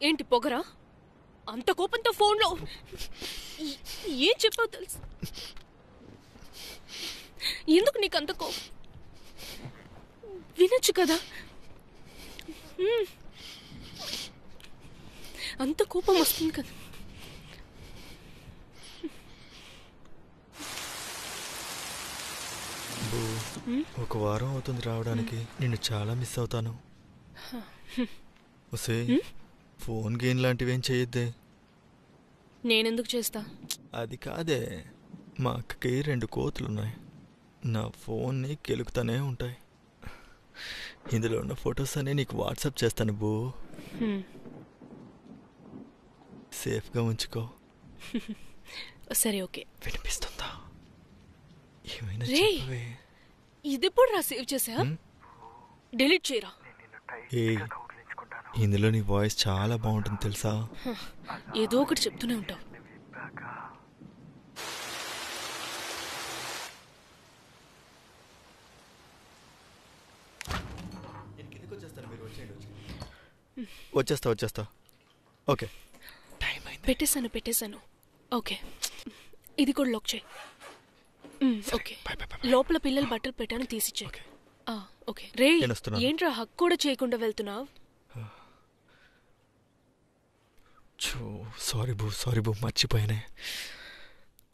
ఏంటి పొగరా? అంత కోపంతో ఫోన్లో ఏం చెప్పావు తెలుసు? ఎందుకు నీకు అంత కోపం? వినొచ్చు కదా. అంత కోపం వస్తుంది కదా. ఒక వారం అవుతుంది రావడానికి. నిన్ను చాలా మిస్ అవుతాను. ఒసే ఫోన్ గేమ్ లాంటివేం చేయొద్దే. నేనెందుకు చేస్తా? అది కాదే, మా అక్కకి 2 కోతులున్నాయి. నా ఫోన్ని కెలుకుతానే ఉంటాయి. ఇందులో ఉన్న ఫొటోస్ అన్నీ నీకు వాట్సాప్ చేస్తాను బో. సేఫ్గా ఉంచుకో. సరే ఓకే. వినిపిస్తుందా? ఏమైనా రే, చెప్పవే. ఇదెప్పుడు రా సేవ్ చేసా? డిలీట్ చేయరా. ఏ ఇందులో నీ వాయిస్ చాలా బాగుంటుంది తెలుసా? ఏదో ఒకటి చెప్తూనే ఉంటావు. వచ్చేస్తా. ఓకే, పెట్టేశాను. ఓకే, ఇది కూడా లాక్ చేయి. ఓకే, లోపల పిల్లలు బట్టలు పెట్టాను, తీసిచ్చే. ఓకే. రే, ఏంట్రా హక్ కూడా చేయకుండా వెళ్తున్నావు? సారీ బూ, మర్చిపోయానే.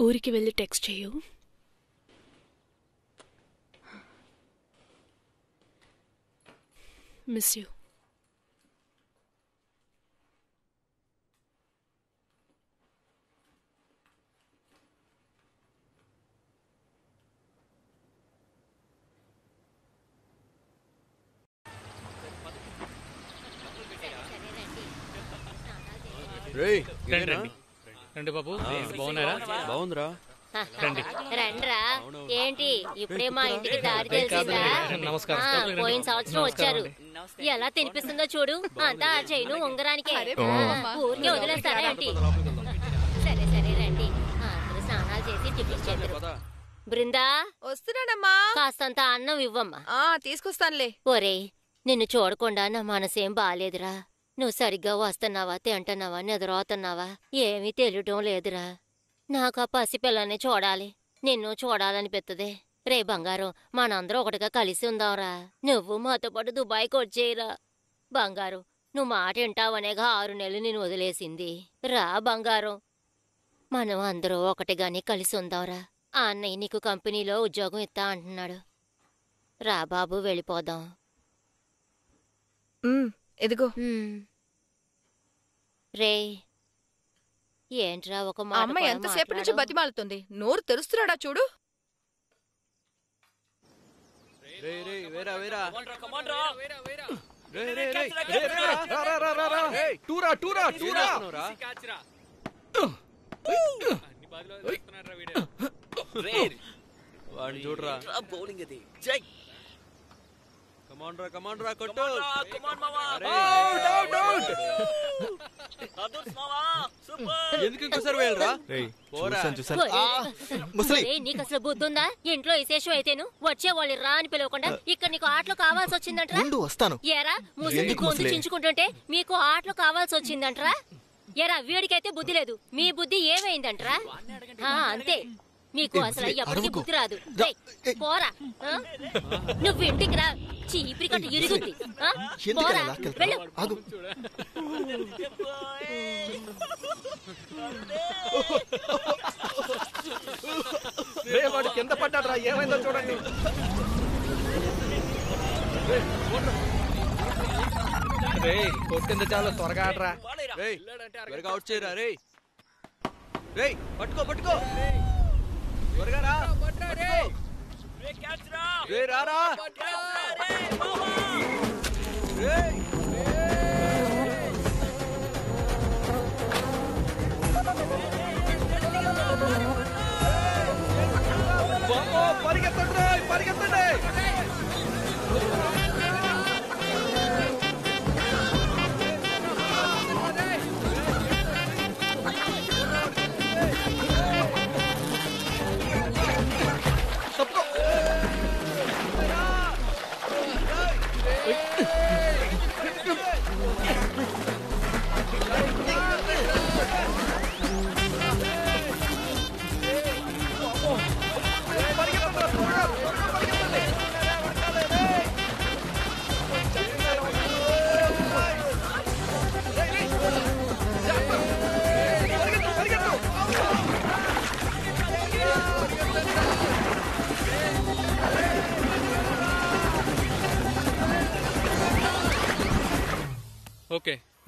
ఊరికి వెళ్ళి టెక్స్ట్ చేయు. Miss you. రండి బాబు, బాగున్నారా? బాగుందిరా. రండ్రా. ఏంటి ఇప్పుడే మా ఇంటికి దారి తెలిసిందా? పోయిన సంవత్సరం వచ్చారు. ఎలా తినిపిస్తుందో చూడు. అంతా చైను ఉంగరానికే. ఊరికే వదిలేస్తారా ఏంటి? సరే రండి. అందరూ స్నానాలు చేసి టిఫిన్ చేద్దరు. బృందా, వస్తున్నానమ్మా. కాస్తంత అన్నం ఇవ్వమ్మా. తీసుకొస్తానులే. ఒరే, నిన్ను చూడకుండా నా మనసేం బాలేదురా. నువ్వు సరిగ్గా వస్తున్నావా, తింటున్నావా, నిద్రపోతున్నావా ఏమీ తెలియటం లేదురా. నాకు ఆ పసిపిల్లని చూడాలి, నిన్ను చూడాలనిపిస్తుంది. రే బంగారం, మనందరం ఒకటిగా కలిసి ఉందాంరా. నువ్వు మాతో పాటు దుబాయ్కి వచ్చేయరా. బంగారం, నువ్వు మాట వింటావనేగా 6 నెలలు నేను వదిలేసింది. రా బంగారం, మనం అందరూ ఒకటిగానే కలిసి ఉందాంరా. ఆ అన్నయ్య నీకు కంపెనీలో ఉద్యోగం ఇస్తా అంటున్నాడు. రా బాబు, వెళ్ళిపోదాం. ఎదిగో. రే, ఏంట్రా ఒక మాట? అమ్మ ఎంతసేపు నుంచి బతిమాలుతుంది, నోరు తెరుస్తున్నాడా చూడు. వాడిని చూడరా. కమాండ్ రా కొట్టు. ఎందుకు ఇంకోసారి వెళ్ళరా? నీకు అసలు బుద్ధుందా? ఇంట్లో విశేషం అయితేను వచ్చేవాళ్ళు రా అని పిలవకుండా ఇక్కడ నీకు ఆటలు కావాల్సి వచ్చిందంట్రా. ఏరా, ముసలి గొంతు చించుకుంటుంటే మీకు ఆటలు కావాల్సి వచ్చిందంట్రా. ఏరా, వీడికైతే బుద్ధి లేదు, మీ బుద్ధి ఏమైందంట్రా? అంతే, మీకు అసలు ఎవరికి బుద్ధి రాదు. పోరా, నువ్వు ఇంటికి రా. చీపిరి కట్టు ఇరుగుద్ది. పోరా, వెళ్ళు. వాడు కింద పడ్డాడు రా, ఏమైందో చూడండి. కొట్టింది చాలా త్వరగా ఆడరా. అవుట్ చేయరా. రే పట్టుకో త్వరగా రా. రారా. పరిగెత్తండి.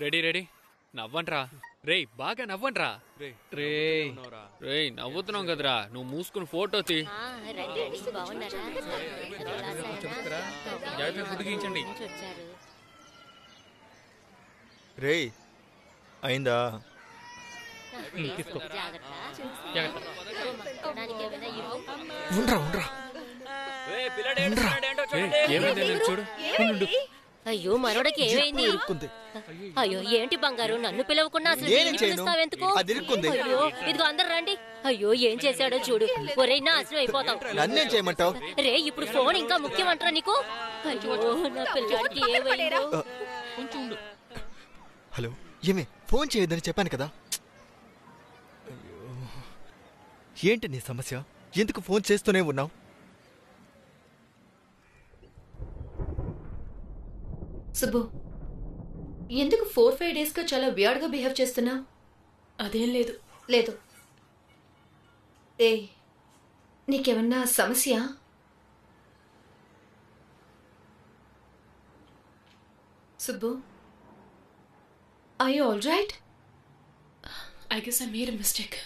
రెడీ రెడీ నవ్వంట్రా రేయ్ బాగా నవ్వంట్రా రే రే నవ్వుతున్నాం కదరా నువ్వు మూసుకుని ఫోటో తీ రండి బాగున్నారా జాగ్రత్తగా ఫుడ్ గీయించండి రేయ్ అయిందా? తీసుకో ఉండరా ఏమైంది చూడు అయ్యో మనోడికి ఏమైంది? అయ్యో ఏంటి బంగారు నన్ను పిలవకుండా అసలు దీన్ని పిలుస్తావెందుకు? అయ్యో ఇదిగో అందరు రండి. అయ్యో ఏం చేశాడో చూడు. ఒరేయ్ నాశనం అయిపోతావు. నన్నేం చేయమంటావు? రే ఇప్పుడు ఫోన్ ఇంకా ముఖ్యమంటారా నీకు? అయ్యో నా పిల్లడికి ఏమైందో. హలో ఏమే ఫోన్ చేయొద్దని చెప్పాను కదా. అయ్యో ఏంటి నీ సమస్య? ఎందుకు ఫోన్ చేస్తూనే ఉన్నావు? సుబ్బు ఎందుకు 4-5 డేస్గా చాలా వియర్డ్గా బిహేవ్ చేస్తున్నా? అదేం లేదు. లేదు ఏ నీకేమన్నా సమస్య? Subbu are you all right? I guess I made a mistake.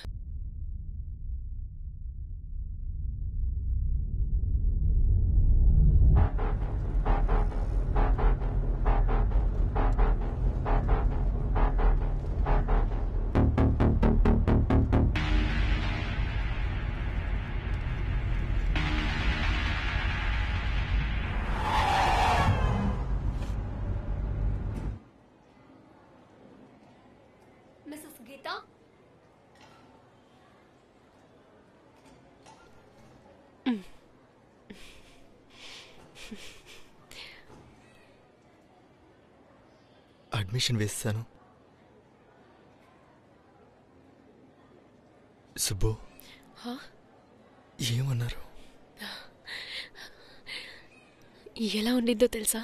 Mrs Geeta admission వేస్తాను. సుబ్బు ఏమన్నారు? ఎలా ఉండిద్దో తెలుసా?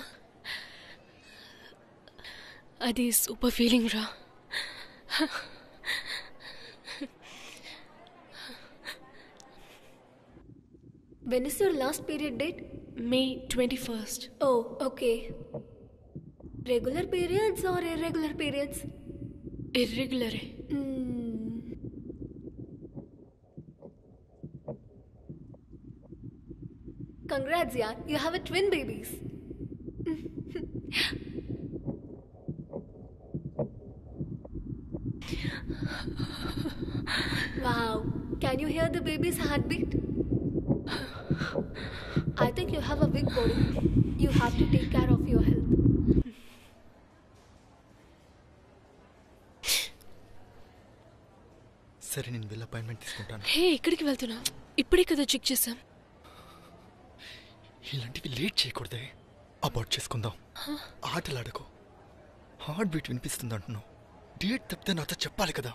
అది సూపర్ ఫీలింగ్ రా. When is your last period date? May 21st. Oh, okay. Regular periods or irregular periods? Irregular. Congrats, yaar. You have a twin babies. Wow. Can you hear the baby's heartbeat? I think you have a big body. You have to take care of your health. సరే నేను వెళ్ళి appointment తీసుకుంటాను. హే ఎక్కడికి వెళ్తున్నావు? ఇప్పుడే కదా check చేసాం. ఇలాంటివి లేట్ చేయకూడదే. అబార్ట్ చేసుకుందాం. ఆటలాడకు. హార్ట్ బీట్ వినిపిస్తుంది అంటున్నావు. డేట్ తప్పితే నాతో చెప్పాలి కదా.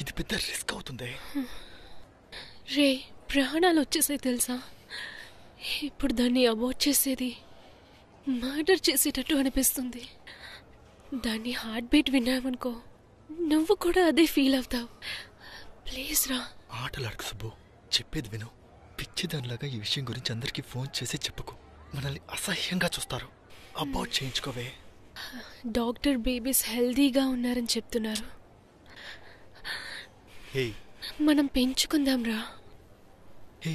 ఇది పెద్ద రిస్క్ అవుతుంది. రే ప్రాణాలు వచ్చేసాయి తెలుసా? ఇప్పుడు దాన్ని అబార్ట్ చేసేది మర్డర్ చేసేటట్టు అనిపిస్తుంది. దాన్ని హార్ట్ బీట్ విన్నామనుకో నువ్వు కూడా అదే ఫీల్ అవుతావు. ప్లీజ్ రా. ఆటలాడకు సుబ్బు. చెప్పేది విను. పిచ్చిదానిలాగా ఈ విషయం గురించి అందరికీ ఫోన్ చేసి చెప్పుకో. మనల్ని అసహ్యంగా చూస్తారు. అబార్ట్ చేయించుకోవే. డాక్టర్ బేబీస్ హెల్దీగా ఉన్నారని చెప్తున్నారు. హే మనం పెంచుకుందాం రా. హే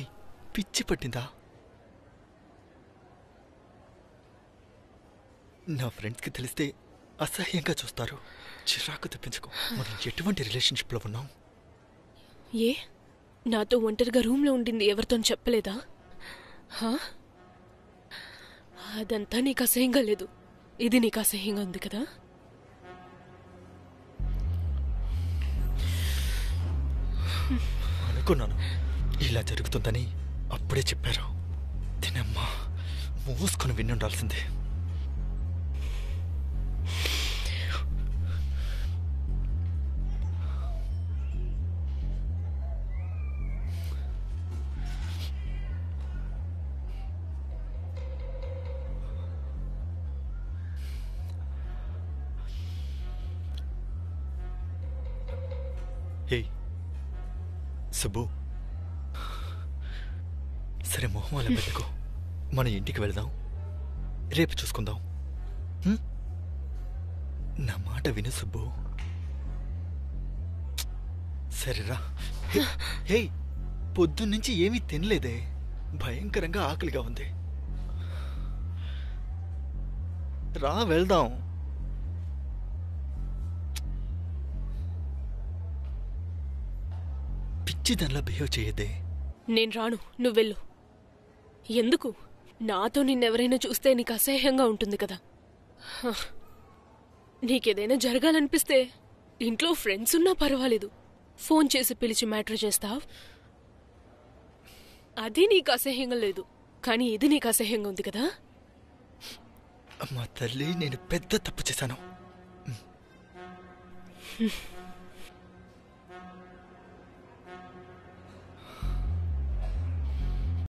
పిచ్చి పట్టిందా? నా ఫ్రెండ్స్కి తెలిస్తే అసహ్యంగా చూస్తారు. చిరాకు తెప్పించుకో. మనం ఎటువంటి రిలేషన్షిప్లో ఉన్నాం? ఏ నాతో ఒంటరిగా రూమ్లో ఉండింది ఎవరితో చెప్పలేదా? అదంతా నీకు అసహ్యంగా లేదు. ఇది నీకు అసహ్యంగా ఉంది కదా? అనుకున్నాను ఇలా జరుగుతుందని. అప్పుడే చెప్పారు. తినమ్మా మూసుకొని విన్నుండాల్సిందే. హే సుబ్బు సరే మొహం అలా పెట్టుకో. మన ఇంటికి వెళ్దాం. రేపు చూసుకుందాం. నా మాట విను సుబ్బు. సరేరా. హే, పొద్దున్నుంచి ఏమీ తినలేదే, భయంకరంగా ఆకలిగా ఉంది. రా వెళ్దాం. పిచ్చిదన్లా బిహేవ్ చేయదే. నేను రాను, నువ్వెళ్ళు. ఎందుకు? నాతో నిన్నెవరైనా చూస్తే నీకు అసహ్యంగా ఉంటుంది కదా. హ. నీకేదైనా జరగాలనిపిస్తే ఇంట్లో ఫ్రెండ్స్ ఉన్నా పర్వాలేదు, ఫోన్ చేసి పిలిచి మ్యాటర్ చేస్తావ్. అది నీకు అసహ్యంగా లేదు, కానీ ఇది నీకు అసహ్యంగా ఉంది కదా. అమ్మా తల్లి, నేను పెద్ద తప్పు చేశాను.